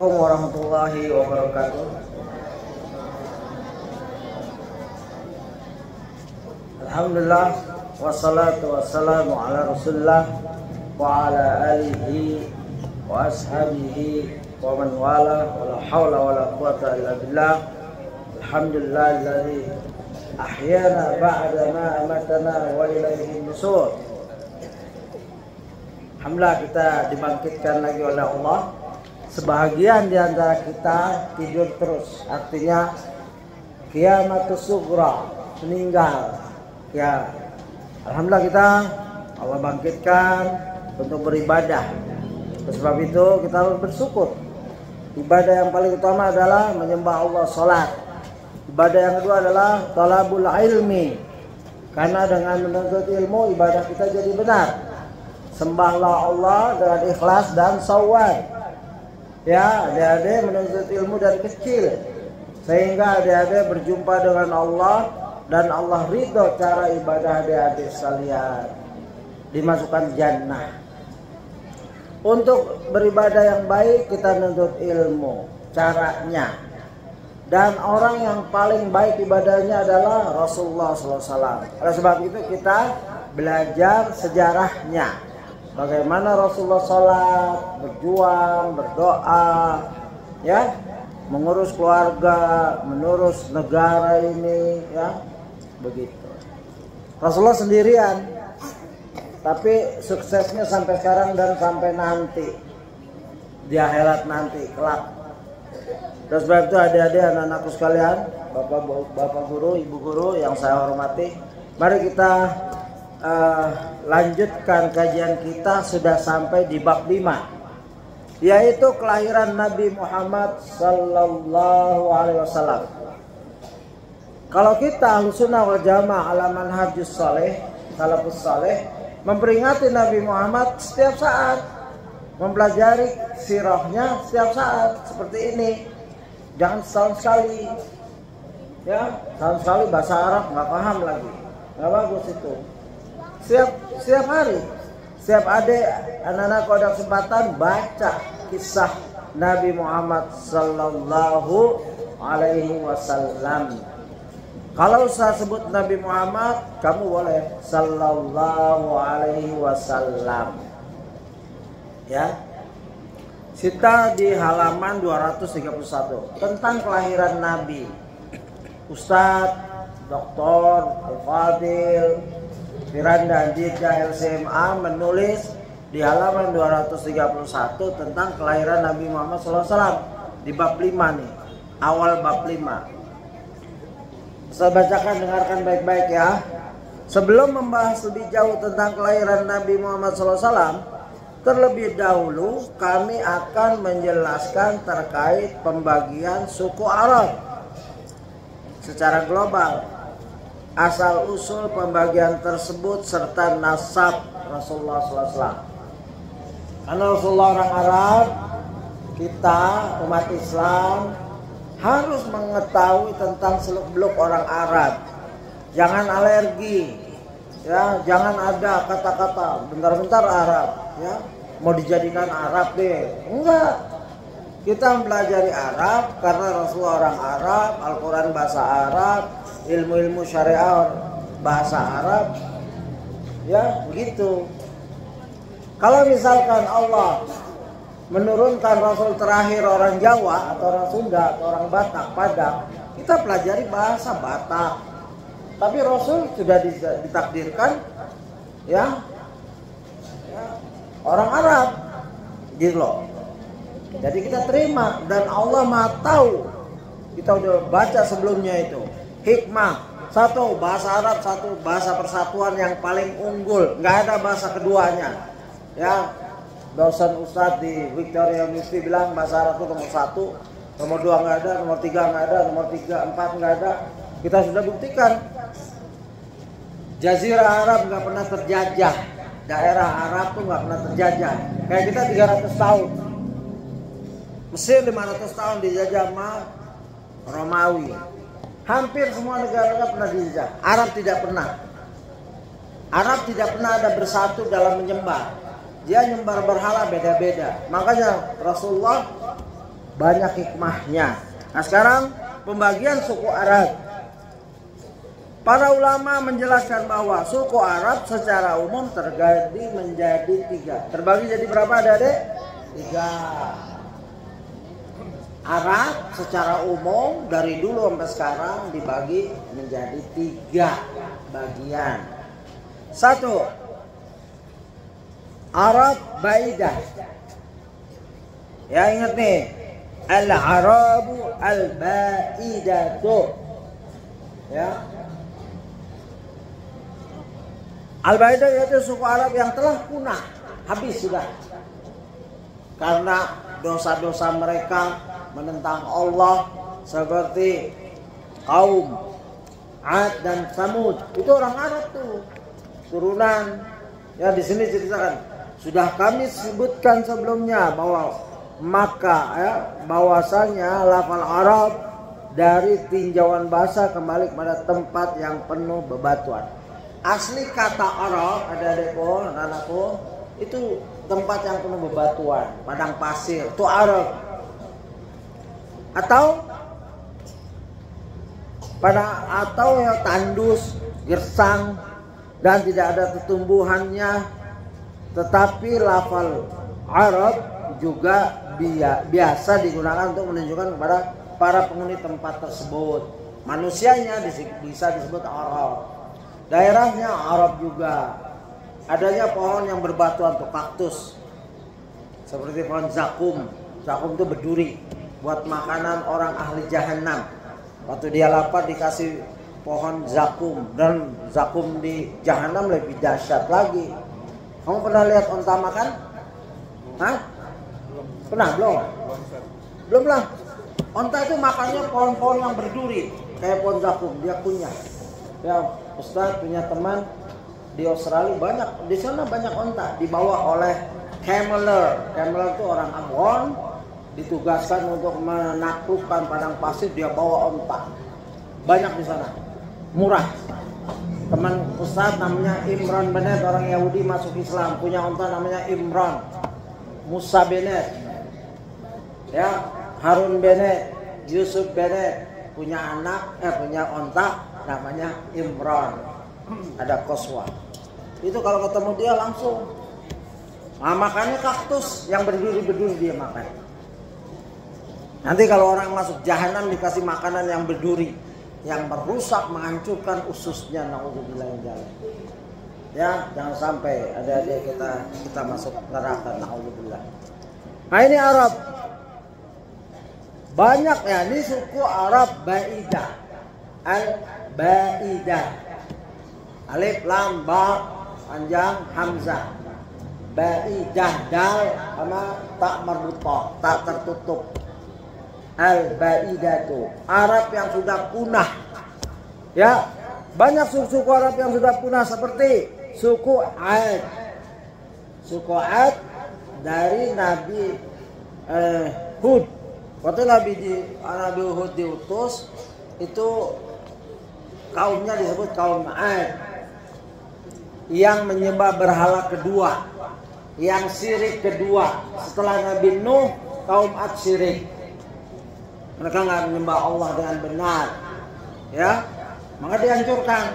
Warahmatullahi wabarakatuh. Alhamdulillah wassalatu wassalamu ala Rasulillah wa ala alihi wa ashabihi wa man wala wa la hawla wa la quwata illa billah. Alhamdulillahilladzi ahyana ba'da ma amatana wa ilaihi nusur. Alhamdulillah kita dibangkitkan lagi oleh Allah. Sebahagian di antara kita tidur terus, artinya kiamatus sughra, meninggal. Ya, alhamdulillah kita Allah bangkitkan untuk beribadah. Sebab itu kita harus bersyukur. Ibadah yang paling utama adalah menyembah Allah, salat. Ibadah yang kedua adalah talabul ilmi. Karena dengan menuntut ilmu ibadah kita jadi benar. Sembahlah Allah dengan ikhlas dan shawwad. Ya, adik-adik menuntut ilmu dari kecil sehingga adik-adik berjumpa dengan Allah dan Allah ridho cara ibadah adik-adik sekalian, dimasukkan jannah. Untuk beribadah yang baik kita menuntut ilmu caranya, dan orang yang paling baik ibadahnya adalah Rasulullah SAW. Oleh sebab itu kita belajar sejarahnya. Bagaimana Rasulullah sholat, berjuang, berdoa, ya, mengurus keluarga, mengurus negara ini, ya, begitu. Rasulullah sendirian, tapi suksesnya sampai sekarang dan sampai nanti di akhirat nanti kelak. Terus sebab itu adik-adik, anak-anakku sekalian, bapak guru, ibu guru yang saya hormati, mari kita lanjutkan kajian kita. Sudah sampai di bab 5, yaitu kelahiran Nabi Muhammad sallallahu alaihi wasallam. Kalau kita Ahlussunnah wal Jamaah ala manhajus saleh, salafus saleh, memperingati Nabi Muhammad setiap saat, mempelajari sirahnya setiap saat seperti ini. Jangan setahun sekali, ya, setahun sekali bahasa Arab nggak paham lagi, nggak bagus itu. Setiap hari, setiap adik anak-anak ada kesempatan baca kisah Nabi Muhammad sallallahu alaihi wasallam. Kalau saya sebut Nabi Muhammad, kamu boleh sallallahu alaihi wasallam. Ya. Kita di halaman 231 tentang kelahiran Nabi. Ustadz Dr. Al-Fadil Firanda Dija LCMA menulis di halaman 231 tentang kelahiran Nabi Muhammad SAW di bab 5 nih, awal bab 5. Saya bacakan, dengarkan baik-baik ya. Sebelum membahas lebih jauh tentang kelahiran Nabi Muhammad SAW, terlebih dahulu kami akan menjelaskan terkait pembagian suku Arab secara global, asal usul pembagian tersebut serta nasab Rasulullah SAW. Karena Rasulullah orang Arab, kita umat Islam harus mengetahui tentang seluk-beluk orang Arab. Jangan alergi, ya, jangan ada kata-kata bentar-bentar Arab, ya, mau dijadikan Arab deh. Enggak. Kita mempelajari Arab karena Rasulullah orang Arab, Al-Quran bahasa Arab, ilmu-ilmu syariah bahasa Arab, ya begitu. Kalau misalkan Allah menurunkan Rasul terakhir orang Jawa atau orang Sunda atau orang Batak, Padang, kita pelajari bahasa Batak. Tapi Rasul sudah ditakdirkan, ya orang Arab, gitu loh. Jadi kita terima, dan Allah Maha tahu. Kita udah baca sebelumnya itu. Hikmah, satu bahasa Arab, satu bahasa persatuan yang paling unggul, nggak ada bahasa keduanya. Ya, dosen Ustadz di Victoria University bilang bahasa Arab itu nomor 1, nomor 2 nggak ada, nomor 3 nggak ada, nomor 3, 4 nggak ada. Kita sudah buktikan. Jazirah Arab nggak pernah terjajah, daerah Arab tuh nggak pernah terjajah. Kayak kita 300 tahun. Mesir 500 tahun dijajah sama Romawi. Hampir semua negara pernah dijajah. Arab tidak pernah. Arab tidak pernah ada bersatu dalam menyembah. Dia nyembah berhala beda-beda. Makanya Rasulullah banyak hikmahnya. Nah sekarang pembagian suku Arab. Para ulama menjelaskan bahwa suku Arab secara umum terbagi menjadi 3. Terbagi jadi berapa adik-adik? 3. Arab secara umum dari dulu sampai sekarang dibagi menjadi 3 bagian. 1. Arab Baidah. Ya ingat nih, Al-Arabu Al-Baidatu. Ya. Al-Baidah yaitu suku Arab yang telah punah, habis sudah. Karena dosa-dosa mereka menentang Allah seperti kaum Ad dan Samud. Itu orang Arab tuh, turunan. Ya di sini ceritakan, sudah kami sebutkan sebelumnya bahwa maka bahwasanya lafal Arab dari tinjauan bahasa kembali kepada tempat yang penuh bebatuan. Asli kata Arab, adik-adikku, anak-anakku, itu tempat yang penuh bebatuan, padang pasir, itu Arab. Atau ya tandus, gersang, dan tidak ada tumbuhannya. Tetapi lafal Arab juga biasa digunakan untuk menunjukkan kepada para penghuni tempat tersebut. Manusianya bisa disebut Arab. Daerahnya Arab juga. Adanya pohon yang berbatuan untuk kaktus. Seperti pohon zakum. Zakum itu berduri buat makanan orang ahli jahanam. Waktu dia lapar dikasih pohon zakum, dan zakum di jahanam lebih dahsyat lagi. Kamu pernah lihat onta makan? Hah? Pernah? Belum lah. Onta itu makannya pohon-pohon yang berduri kayak pohon zakum, dia kunyah. Ya, Ustaz punya teman di Australia, banyak di sana banyak onta dibawa oleh cameler. Cameler itu orang Ambon, ditugaskan untuk menaklukkan padang pasir, dia bawa onta. Banyak di sana, murah. Teman Ustaz namanya Imran Bennett, orang Yahudi masuk Islam, punya onta namanya Imran. Musa Bennett, ya, Harun Bennett, Yusuf Bennett punya punya onta namanya Imran. Ada Koswa. Itu kalau ketemu dia langsung. Nah, makannya kaktus yang berduri-berduri dia makan. Nanti kalau orang masuk jahanam dikasih makanan yang berduri, yang merusak, menghancurkan ususnya, naudzubillah min dzalik. Ya, jangan sampai ada kita masuk neraka, naudzubillah. Nah, ini Arab. Banyak ya, ini suku Arab Baidah. Al-Baidah. Alif lam ba panjang hamzah. Baidah dal sama tak marbutah, tak tertutup. Al-Baidatu. Arab yang sudah punah. Ya, banyak suku Arab yang sudah punah seperti suku Ad. Suku Ad dari Nabi Hud. Waktu Nabi Hud diutus, itu kaumnya disebut kaum Ad, yang menyembah berhala kedua, yang syirik kedua. Setelah Nabi Nuh, kaum Ad syirik. Mereka nggak menyembah Allah dengan benar, ya, maka dihancurkan.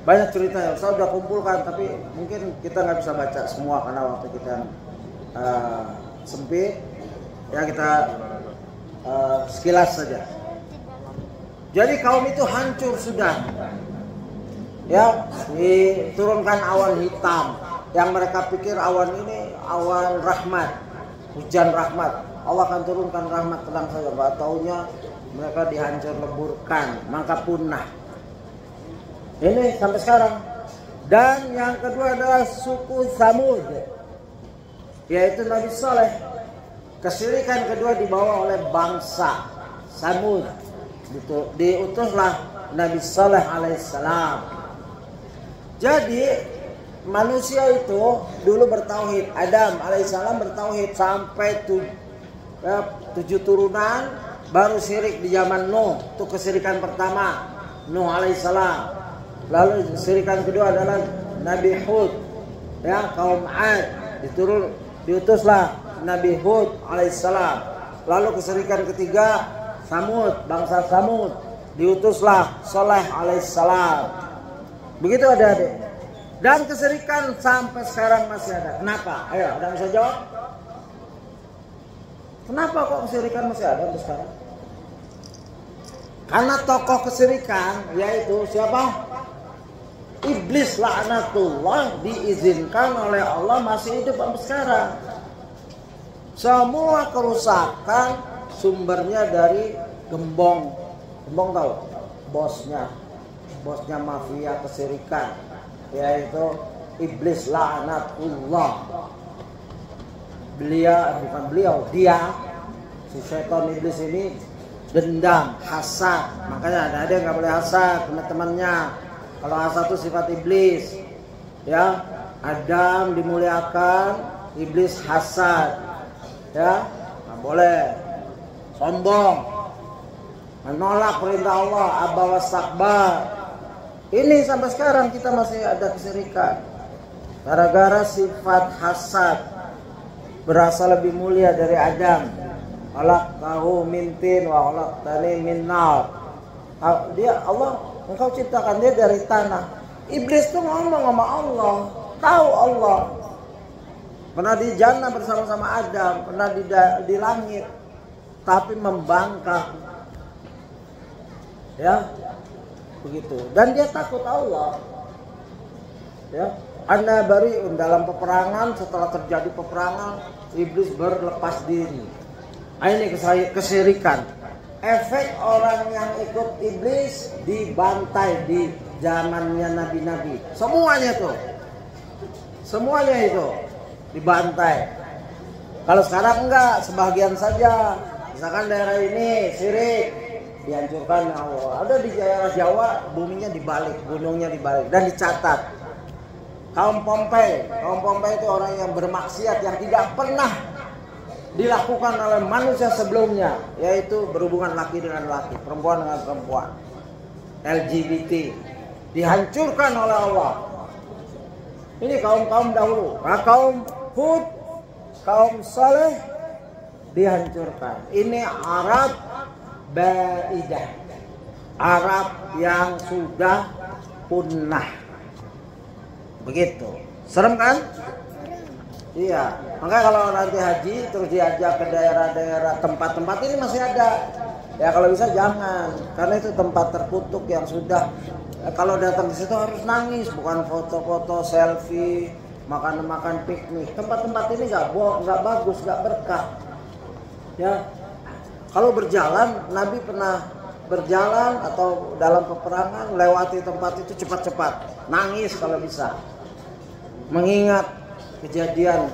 Banyak ceritanya, saya sudah kumpulkan, tapi mungkin kita nggak bisa baca semua karena waktu kita sempit. Ya kita sekilas saja. Jadi kaum itu hancur sudah. Ya, diturunkan awan hitam yang mereka pikir awan ini awan rahmat, hujan rahmat. Allah akan turunkan rahmat, tenang saja. Taunya mereka dihancur leburkan, maka punah. Ini sampai sekarang. Dan yang kedua adalah suku Samud, yaitu Nabi Saleh. Kesyirikan kedua dibawa oleh bangsa Samud. Diutuslah Nabi Saleh alaihissalam. Jadi manusia itu dulu bertauhid. Adam alaihissalam bertauhid sampai 7 turunan, baru syirik di zaman Nuh. Itu kesyirikan pertama, Nuh alaihissalam. Lalu kesyirikan kedua adalah Nabi Hud, ya, kaum Ad. Diutuslah Nabi Hud alaihissalam. Lalu kesirikan ketiga, Samud, bangsa Samud. Diutuslah Saleh alaihissalam. Begitu adik-adik. Dan kesirikan sampai sekarang masih ada. Kenapa? Ayo, ada yang bisa jawab? Kenapa kok kesirikan masih ada sampai sekarang? Karena tokoh kesirikan yaitu siapa? Iblis laknatullah diizinkan oleh Allah masih hidup sampai sekarang. Semua kerusakan sumbernya dari Gembong. Gembong tahu? Bosnya mafia kesirikan, yaitu Iblis laknatullah. Dia si setan iblis ini dendam, hasad. Makanya ada yang nggak boleh hasad teman-temannya. Kalau hasad itu sifat iblis, ya. Adam dimuliakan, iblis hasad, ya. Nggak boleh sombong, menolak perintah Allah, aba wastakbar. Ini sampai sekarang kita masih ada kesirikan gara-gara sifat hasad. Berasa lebih mulia dari Adam. Khalaqtahu min tin wa khalaqtani min nar. Dia Allah, engkau ciptakan dia dari tanah. Iblis tuh ngomong sama Allah, tahu Allah. Pernah di jannah bersama-sama Adam, pernah di langit, tapi membangkang. Ya, begitu. Dan dia takut Allah. Ya. Anda bariun dalam peperangan, setelah terjadi peperangan, iblis berlepas diri. Ini kesirikan. Efek orang yang ikut iblis dibantai di zamannya nabi-nabi. Semuanya itu dibantai. Kalau sekarang enggak, sebagian saja. Misalkan daerah ini syirik, dihancurkan Allah. Ada di daerah Jawa, buminya dibalik, gunungnya dibalik dan dicatat. Kaum Pompei itu orang yang bermaksiat yang tidak pernah dilakukan oleh manusia sebelumnya, yaitu berhubungan laki dengan laki, perempuan dengan perempuan, LGBT, dihancurkan oleh Allah. Ini kaum dahulu. Nah, kaum Hud, kaum Saleh dihancurkan. Ini Arab baidah, Arab yang sudah punah. Begitu. Serem kan? Iya. Makanya kalau nanti haji terus diajak ke daerah-daerah tempat-tempat ini masih ada. Ya kalau bisa jangan, karena itu tempat terkutuk yang sudah kalau datang ke situ harus nangis, bukan foto-foto, selfie, makan-makan piknik. Tempat-tempat ini nggak bagus, nggak berkah. Ya. Kalau berjalan, Nabi pernah berjalan atau dalam peperangan lewati tempat itu cepat-cepat, nangis kalau bisa, mengingat kejadian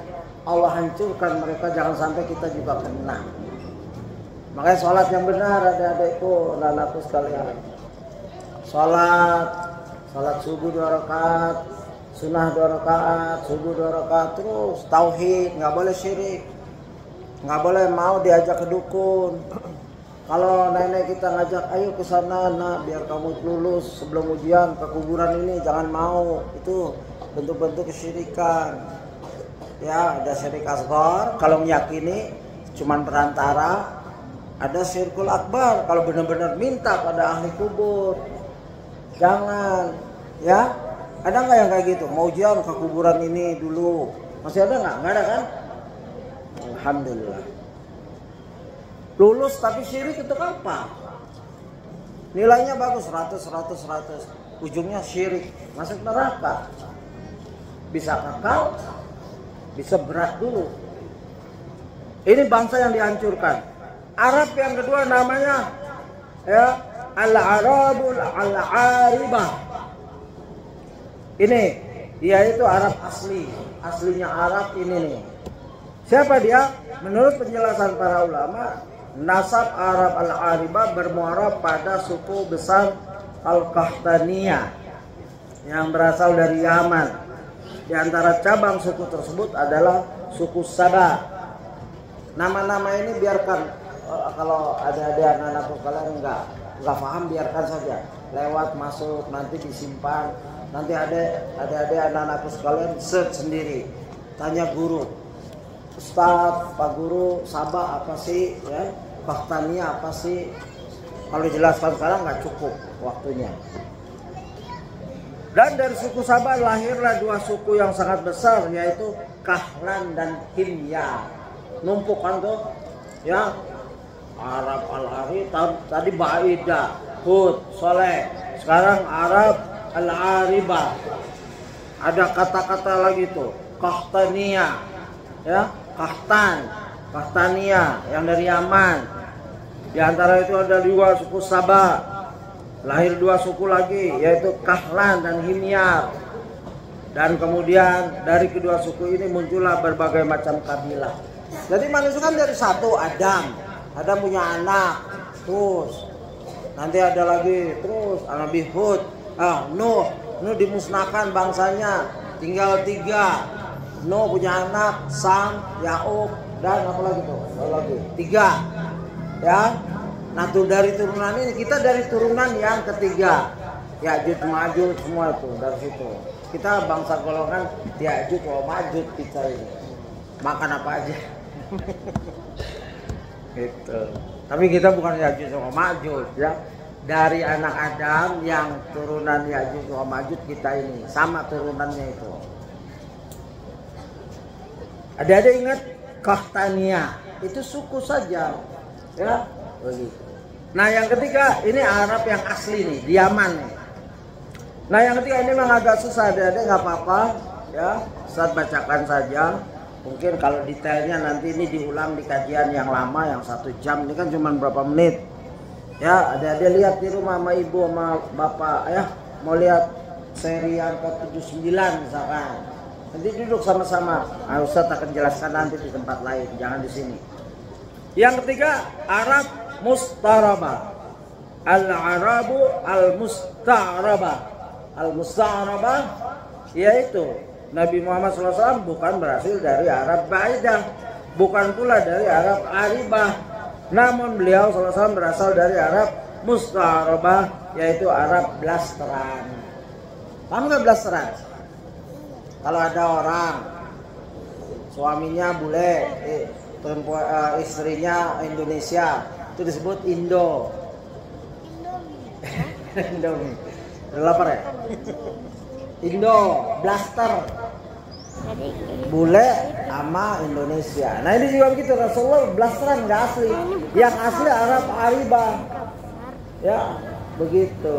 Allah hancurkan mereka, jangan sampai kita juga kena. Makanya sholat yang benar adik-adikku, anak-anakku sekalian, sholat subuh 2 rakaat, sunnah 2 rakaat, subuh 2 rakaat, terus tauhid, nggak boleh syirik, nggak boleh mau diajak ke dukun. Kalau nenek kita ngajak, ayo ke sana nak, biar kamu lulus sebelum ujian, ke kuburan ini jangan mau. Itu bentuk-bentuk kesyirikan. Ya, ada syirik asghar kalau meyakini cuman perantara, ada syirkul akbar kalau benar-benar minta pada ahli kubur. Jangan, ya. Ada nggak yang kayak gitu? Mau ujian ke kuburan ini dulu. Masih ada nggak? Nggak ada kan? Alhamdulillah. Lulus tapi syirik itu apa? Nilainya bagus 100. Ujungnya syirik, masuk neraka. Bisa kekal, bisa berat dulu. Ini bangsa yang dihancurkan. Arab yang kedua namanya ya Al-Arabul Al-Aribah. Ini dia itu Arab asli. Aslinya Arab ini nih. Siapa dia? Menurut penjelasan para ulama, nasab Arab Al-Aribah bermuara pada suku besar Al-Qahtaniyah yang berasal dari Yaman. Di antara cabang suku tersebut adalah suku Saba. Nama-nama ini biarkan, kalau ada anak-anak kalian nggak paham, biarkan saja. Lewat masuk nanti disimpan. Nanti ada anak-anak sekalian search sendiri, tanya guru. Ustadz, Pak Guru, Sabah apa sih? Ya, Qahtania apa sih? Kalau dijelaskan sekarang nggak cukup waktunya. Dan dari suku Sabah lahirlah dua suku yang sangat besar, yaitu Kahlan dan Himyar. Numpuk kan tuh, ya. Arab Al-Ari tadi Baida, Hud, Soleh. Sekarang Arab Al-Aribah. Ada kata-kata lagi tuh, Qahtania, ya, Qahtania yang dari Yaman. Di antara itu ada dua suku Sabah. Lahir dua suku lagi, yaitu Kahlan dan Himyar. Dan kemudian dari kedua suku ini muncullah berbagai macam kabilah. Jadi manusia kan dari satu, Adam punya anak, terus nanti ada lagi, terus Nabi Hud, Nuh dimusnahkan bangsanya, tinggal 3. Nuh punya anak, Sam, Yakub, dan apa lagi tuh? Lagi 3, ya. Nah tuh dari turunan ini kita dari turunan yang ketiga, Ya'juj Ma'juj semua itu dari situ. Kita bangsa golongan Ya'juj wa Ma'juj kita ini. Makan apa aja. Gitu. Tapi kita bukan Ya'juj wa Ma'juj, ya. Dari anak Adam yang turunan Ya'juj wa Ma'juj kita ini sama turunannya itu. Ada ingat Qahtania itu suku saja, ya. Begitu. Nah yang ketiga ini Arab yang asli nih, di Yaman nih. Nah yang ketiga ini memang agak susah, ada nggak apa-apa, ya. Ustaz bacakan saja. Mungkin kalau detailnya nanti ini diulang di kajian yang lama yang 1 jam, ini kan cuma berapa menit. Ya, ada lihat di rumah sama ibu sama bapak, ya. Mau lihat seri yang ke-79 misalkan. Nanti duduk sama-sama. Nah, Ustaz akan jelaskan nanti di tempat lain, jangan di sini. Yang ketiga Arab Mustarabah. Al-Arabu al-Mustarabah. Al-Mustarabah yaitu Nabi Muhammad SAW bukan berasal dari Arab Baidah, bukan pula dari Arab Aribah, namun beliau SAW berasal dari Arab Mustarabah, yaitu Arab blasteran. Paham nggak blasteran? Kalau ada orang suaminya bule, istrinya Indonesia, itu disebut Indo. Indomie. Lapar ya? Indo, blaster. Bule sama Indonesia. Nah ini juga begitu, Rasulullah blasteran nggak asli. Yang asli Arab Aribah. Ya, begitu.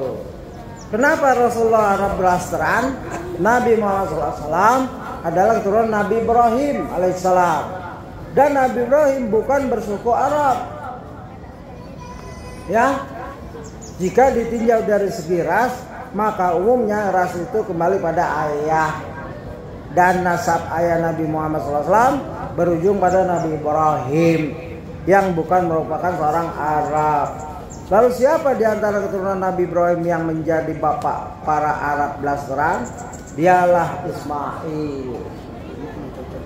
Kenapa Rasulullah Arab blasteran? Nabi Muhammad SAW adalah keturunan Nabi Ibrahim alaihissalam. Dan Nabi Ibrahim bukan bersuku Arab. Ya, jika ditinjau dari segi ras, maka umumnya ras itu kembali pada ayah, dan nasab ayah Nabi Muhammad SAW berujung pada Nabi Ibrahim yang bukan merupakan seorang Arab. Lalu siapa di antara keturunan Nabi Ibrahim yang menjadi bapak para Arab blasteran? Dialah Ismail.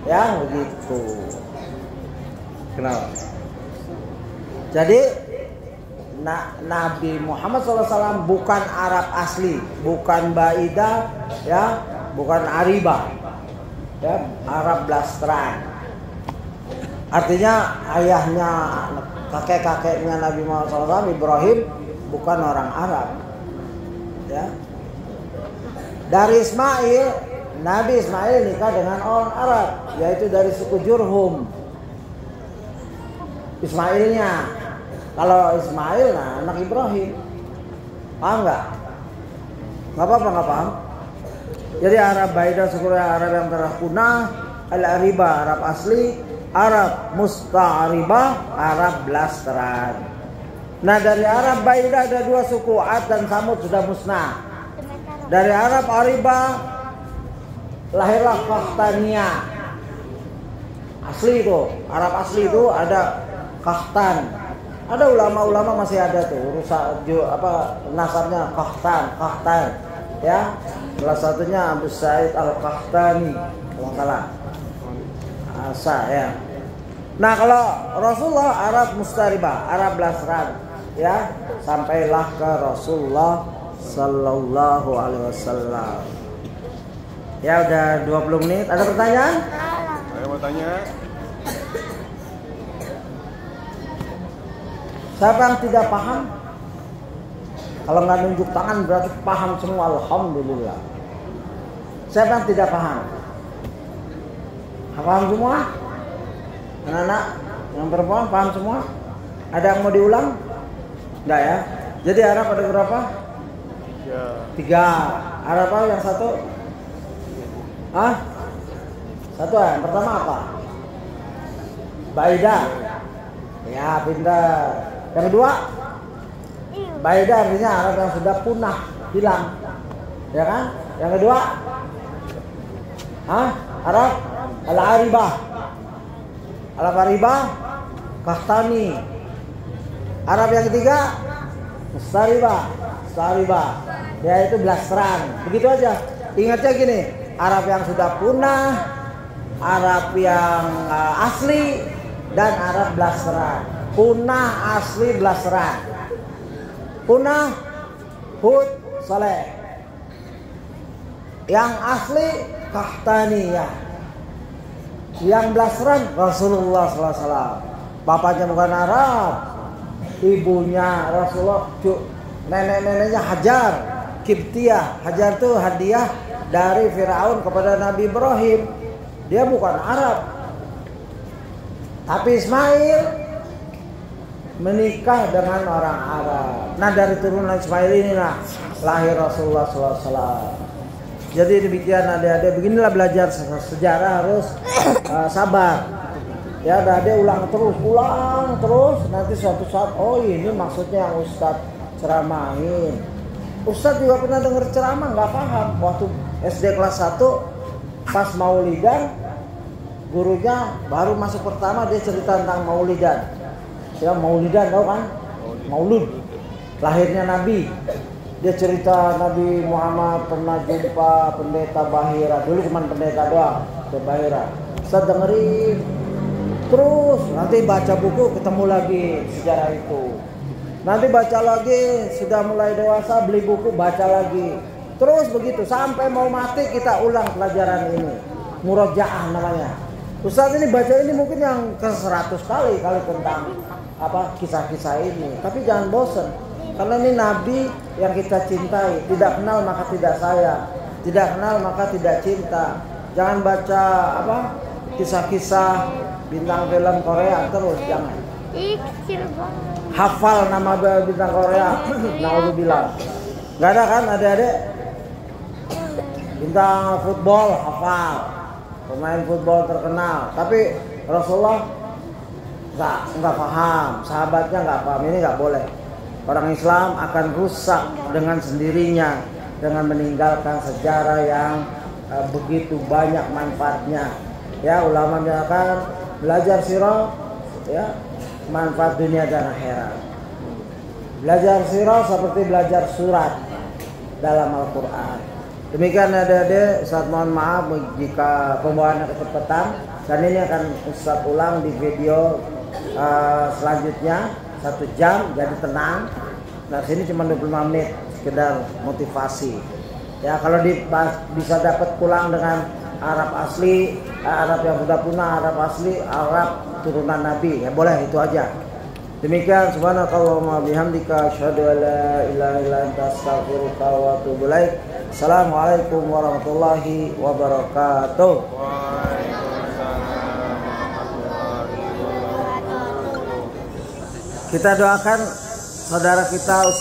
Ya begitu. Kenapa? Jadi Nabi Muhammad SAW bukan Arab asli, bukan Baidah, ya, bukan Aribah, ya, Arab blasteran. Artinya ayahnya, kakek-kakeknya Nabi Muhammad SAW, Ibrahim, bukan orang Arab, ya. Dari Ismail, Nabi Ismail nikah dengan orang Arab, yaitu dari suku Jurhum. Ismailnya. Kalau Ismail, nah anak Ibrahim. Paham nggak? Nggak apa-apa, nggak paham. Jadi Arab Baidah suku Arab yang terkunah, Al-Aribah Arab asli, Arab Musta'aribah Arab blasteran. Nah dari Arab Baidah ada 2 suku, Ad dan Samud sudah musnah. Dari Arab Aribah lahirlah Qahtania. Asli itu, Arab asli itu ada Qahtan. Ada ulama-ulama masih ada tuh nasabnya Qahtan, ya. Salah satunya Abu Sa'id Al-Qahtani, kalau salah. Asa ya. Nah, kalau Rasulullah Arab Mustaribah, Arab blasteran, ya, sampailah ke Rasulullah sallallahu alaihi wasallam. Ya udah 20 menit. Ada pertanyaan? Saya mau tanya, Siapa yang tidak paham? Kalau nggak nunjuk tangan berarti paham semua. Alhamdulillah. Siapa yang tidak paham? Paham semua? Anak-anak yang perempuan paham semua? Ada yang mau diulang? Enggak ya? Jadi Arab ada berapa? 3. Arab apa yang satu? Hah? Satu ya? Yang pertama apa? Baidah. Ya, pintar. Yang kedua? Baidah artinya Arab yang sudah punah, hilang. Ya kan? Yang kedua? Hah? Arab? Al-Aribah. Al-Aribah? Kahtani. Arab yang ketiga? Mustaribah. Mustaribah. Yaitu blasteran. Begitu aja. Ingatnya gini, Arab yang sudah punah, Arab yang asli, dan Arab blasteran. Punah, asli, blasteran. Punah, Hud, Saleh. Yang asli Kahtaniyah. Yang blasteran Rasulullah SAW. Bapaknya bukan Arab, ibunya Rasulullah, nenek-neneknya Hajar, Kiptiyah. Hajar itu hadiah dari Firaun kepada Nabi Ibrahim. Dia bukan Arab. Tapi Ismail menikah dengan orang Arab. Nah, dari turunan Ismail inilah lahir Rasulullah SAW. Jadi demikian adik-adik, beginilah belajar sejarah, harus sabar. Ya, adik ulang terus, nanti suatu saat, oh ini maksudnya yang Ustadz ceramahin. Ustadz juga pernah dengar ceramah, nggak paham. Waktu SD kelas 1 pas maulidan, gurunya baru masuk pertama, dia cerita tentang maulidan. Ya, maulidan tau kan? Maulud, lahirnya Nabi. Dia cerita Nabi Muhammad pernah jumpa pendeta Bahira. Dulu cuma pendeta doang, pendeta Bahira. Saya dengerin terus, nanti baca buku ketemu lagi sejarah itu. Nanti baca lagi, sudah mulai dewasa beli buku baca lagi. Terus begitu sampai mau mati kita ulang pelajaran ini. Murojaah namanya. Ustaz ini baca ini mungkin yang ke 100 kali tentang kisah-kisah ini. Tapi jangan bosan. Karena ini Nabi yang kita cintai. Tidak kenal maka tidak sayang, tidak kenal maka tidak cinta. Jangan baca kisah-kisah bintang film Korea terus, jangan. Hafal nama bintang Korea. Naudzubillah. Gak ada kan adik-adik? Bintang football hafal, pemain football terkenal. Tapi Rasulullah nggak paham, sahabatnya nggak paham. Ini nggak boleh. Orang Islam akan rusak dengan sendirinya dengan meninggalkan sejarah yang begitu banyak manfaatnya. Ya, ulama menyatakan belajar sirah, ya, manfaat dunia dan akhirat. Belajar sirah seperti belajar surat dalam Al-Quran. Demikian adik-adik, Ustaz mohon maaf jika pembawaannya kecepatan, dan ini akan Ustaz ulang di video selanjutnya 1 jam, jadi tenang. Nah, sini cuma 25 menit sekedar motivasi. Ya, kalau bisa dapat pulang dengan Arab asli, Arab yang sudah punah, Arab asli, Arab turunan Nabi, ya boleh, itu aja. Demikian, subhanakallahumma bihamdika asyhadu an la ilaha illa anta astaghfiruka wa atubu ilaik. Assalamualaikum warahmatullahi wabarakatuh. Kita doakan saudara kita